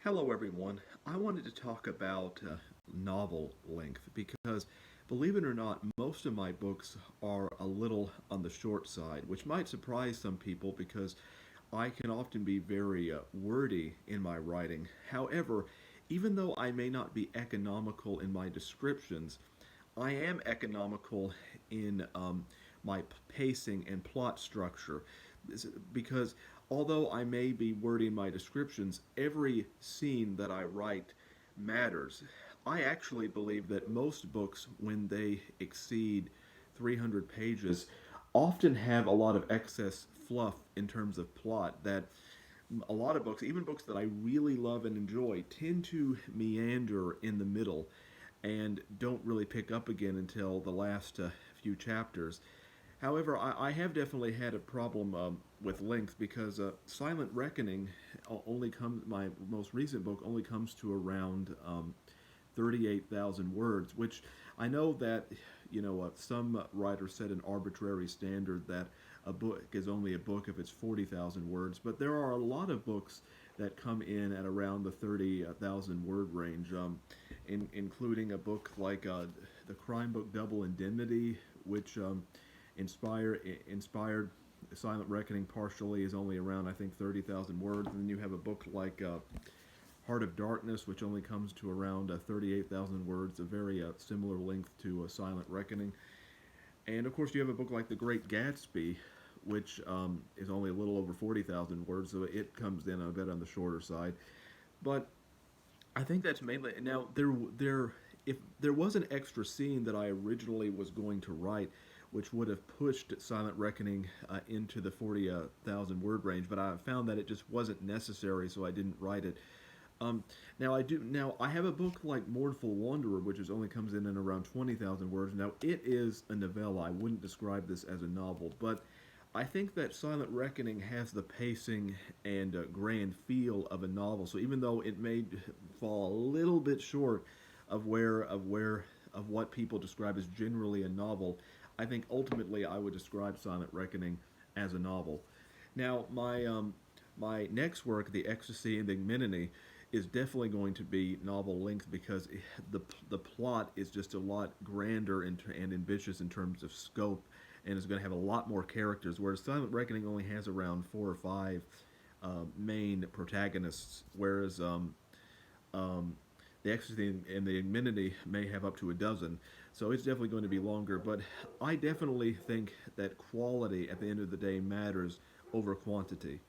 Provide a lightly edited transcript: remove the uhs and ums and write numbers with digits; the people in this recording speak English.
Hello, everyone. I wanted to talk about novel length because, believe it or not, most of my books are a little on the short side, which might surprise some people because I can often be very wordy in my writing. However, even though I may not be economical in my descriptions, I am economical in my pacing and plot structure because although I may be wordy in my descriptions, every scene that I write matters. I actually believe that most books, when they exceed 300 pages, often have a lot of excess fluff in terms of plot that a lot of books, even books that I really love and enjoy, tend to meander in the middle and don't really pick up again until the last few chapters. However, I have definitely had a problem with length because Silent Reckoning only comes. My most recent book only comes to around 38,000 words, which I know that some writers set an arbitrary standard that a book is only a book if it's 40,000 words, but there are a lot of books that come in at around the 30,000 word range, including a book like the crime book Double Indemnity, which inspired Silent Reckoning partially, is only around I think 30,000 words. And then you have a book like Heart of Darkness, which only comes to around 38,000 words, a very similar length to Silent Reckoning. And of course, you have a book like The Great Gatsby, which is only a little over 40,000 words, so it comes in a bit on the shorter side. But I think that's mainly now there. If there was an extra scene that I originally was going to write, which would have pushed Silent Reckoning into the 40,000 word range, but I found that it just wasn't necessary, so I didn't write it. Um, now I do. Now I have a book like Mournful Wanderer, which is only comes in around 20,000 words. Now it is a novella. I wouldn't describe this as a novel, but I think that Silent Reckoning has the pacing and grand feel of a novel. So even though it may fall a little bit short of what people describe as generally a novel, I think ultimately I would describe Silent Reckoning as a novel. Now my next work, The Ecstasy and the Ignominy, is definitely going to be novel length because the plot is just a lot grander and ambitious in terms of scope, and is going to have a lot more characters. Whereas Silent Reckoning only has around four or five main protagonists, whereas um, the Ecstasy and the Ignominy may have up to a dozen. So it's definitely going to be longer. But I definitely think that quality at the end of the day matters over quantity.